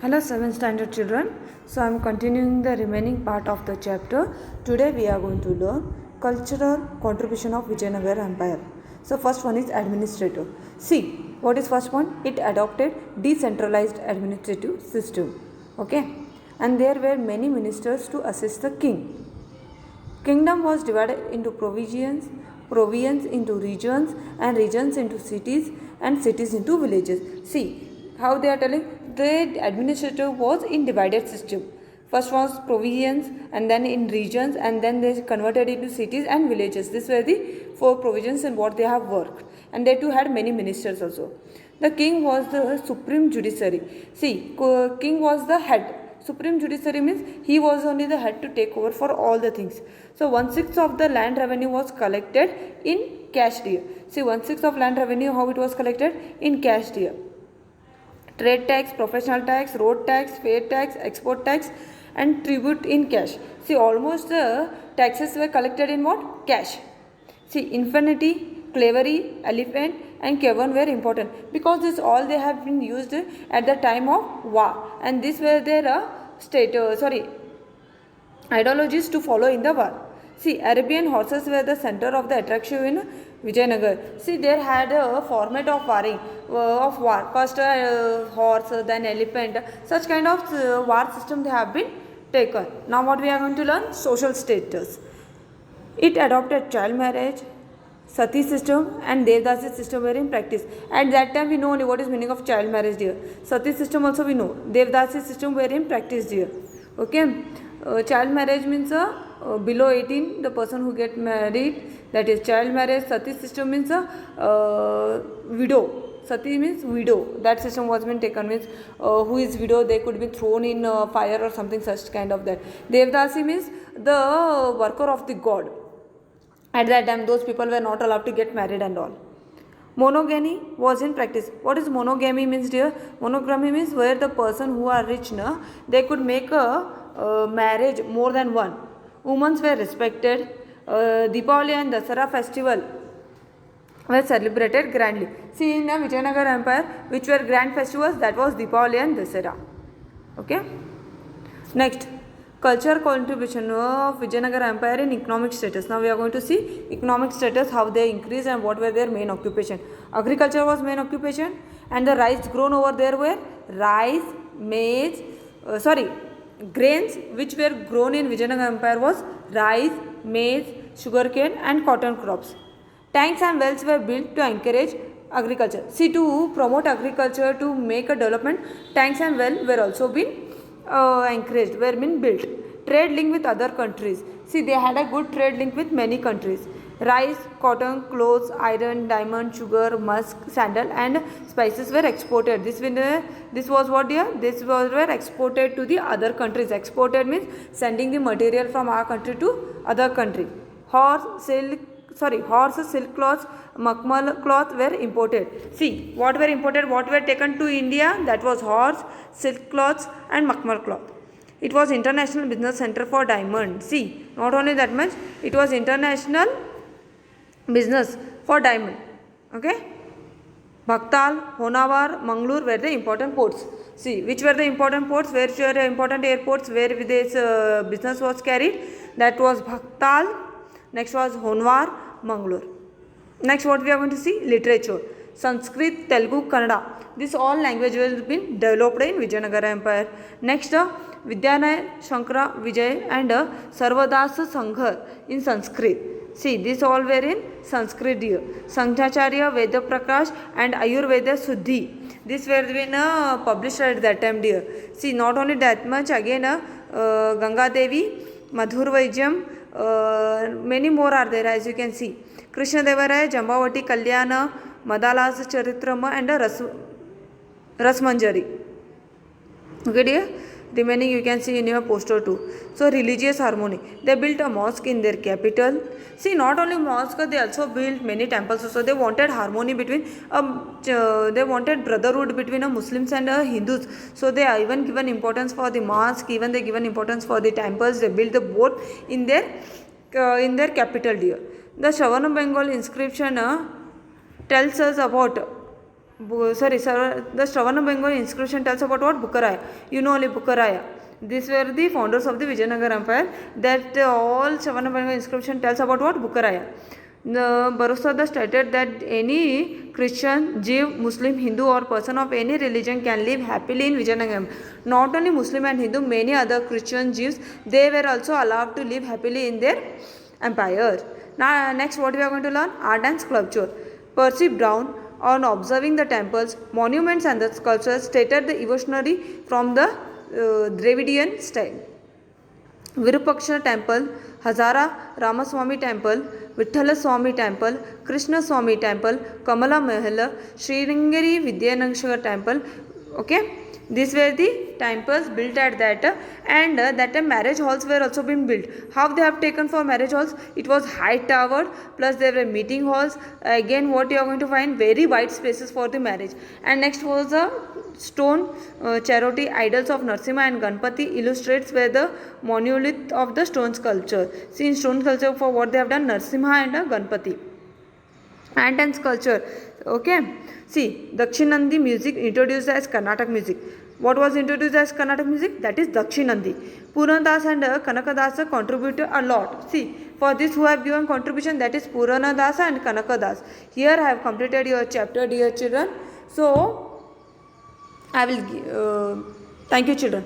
Hello 7th standard children. So I am continuing the remaining part of the chapter. Today we are going to learn cultural contribution of Vijayanagara Empire. So first one is administrative. See, what is first one? It adopted decentralized administrative system. Okay. And there were many ministers to assist the king. Kingdom was divided into provinces into regions, and regions into cities, and cities into villages. See how they are telling the administrative was in divided system. First was provinces, and then in regions, and then they converted into cities and villages. These were the four provisions in what they have worked, and they too had many ministers also. The king was the supreme judiciary. See, king was the head. Supreme judiciary means he was only the head to take over for all the things. So 1/6 of the land revenue was collected in cash dear. See, 1/6 of land revenue, how it was collected? In cash dear. Trade tax, professional tax, road tax, fair tax, export tax and tribute in cash. See, almost the taxes were collected in what? Cash. See, infinity, clavery, elephant and cavern were important because this all they have been used at the time of war, and these were their ideologies to follow in the war. See, Arabian horses were the center of the attraction in Vijayanagara. See, they had a format of war. First horse, then elephant. Such kind of war system they have been taken. Now what we are going to learn? Social status. It adopted child marriage, Sati system and Devdasi system were in practice. At that time we know only what is meaning of child marriage dear. Sati system also we know. Devdasi system were in practice dear. Okay. Child marriage means below 18 the person who get married, that is child marriage. Sati system means widow. Sati means widow. That system was been taken, means who is widow, they could be thrown in fire or something such kind of that. Devdasi means the worker of the god. At that time those people were not allowed to get married and all. Monogamy was in practice. What is monogamy means dear? Monogamy means where the person who are rich, they could make a marriage more than one. Women were respected. Deepavali and Dasara festival were celebrated grandly. See, in the Vijayanagara Empire, which were grand festivals, that was Deepavali and Dasara. Okay. Next, culture contribution of Vijayanagara Empire in economic status. Now we are going to see economic status, how they increased and what were their main occupation. Agriculture was main occupation, and the rice grown over there were grains which were grown in Vijayanagara Empire was rice, maize, sugarcane and cotton crops. Tanks and wells were built to encourage agriculture. See, to promote agriculture, to make a development, tanks and wells were also been encouraged, were been built. Trade link with other countries. See, they had a good trade link with many countries. Rice, cotton, clothes, iron, diamond, sugar, musk, sandal and spices were exported. This was what dear? This were exported to the other countries. Exported means sending the material from our country to other country. Horse, silk cloths, makmal cloth were imported. See, what were imported, what were taken to India? That was horse, silk cloths and makmal cloth. It was international business center for diamond. See, not only that much, it was international business for diamond. Okay. Bhaktal, Honavar, Mangalore were the important ports. See, which were the important ports, which were the important airports where this business was carried? That was Bhaktal. Next was Honwar, Mangalore. Next, what we are going to see? Literature. Sanskrit, Telugu, Kannada. This all languages have been developed in Vijayanagara Empire. Next, Vidyanaya, Shankara, Vijay and Sarvadasa Sangha in Sanskrit. See, these all were in Sanskrit here. Sankhacharya, Veda Prakash and Ayurveda Suddhi. These were been published at that time dear. See, not only that much, again Ganga Devi, Madhur Vaijyam, many more are there as you can see. Krishna Devaraya, Jambavati, Kalyana, Madalas Charitrama and Rasmanjari. Okay dear. Remaining you can see in your poster too. So religious harmony. They built a mosque in their capital. See, not only mosque, they also built many temples. So they wanted harmony between, they wanted brotherhood between Muslims and Hindus. So they are even given importance for the mosque, even they given importance for the temples. They built the both in their capital dear. The Shravana Bengal inscription tells us about The Stravana Bengali inscription tells about what? Bukkaraya. You know only Bukkaraya. These were the founders of the Vijayanagara Empire. That all Stravana Bengali inscription tells about what? Bukkaraya. The Barosada stated that any Christian, Jew, Muslim, Hindu or person of any religion can live happily in Vijayanagara. Not only Muslim and Hindu, many other Christian, Jews, they were also allowed to live happily in their empire. Now next what we are going to learn? Art and sculpture. Percy Brown, on observing the temples, monuments and the sculptures, stated the evolutionary from the Dravidian style. Virupaksha temple, Hazara Ramaswamy temple, Vithala Swami temple, Krishna Swami temple, Kamala Mahal, Sringeri Vijayanagara temple. Okay, these were the temples built at that, and that time marriage halls were also being built. How they have taken for marriage halls? It was high towered, plus there were meeting halls. Again, what you are going to find, very wide spaces for the marriage. And next was a stone charity idols of Narsimha and Ganpati illustrates where the monolith of the stone sculpture. See, in stone sculpture, for what they have done, Narsimha and Ganpati. Ant and sculpture. Okay, see, Dakshinandi music introduced as Karnataka music. What was introduced as Karnataka music? That is Dakshinandi. Puranadas and Kanakadasa contributed a lot. See, for this who have given contribution, that is Puranadasa and Kanakadas. Here I have completed your chapter, dear children. So I will thank you, children.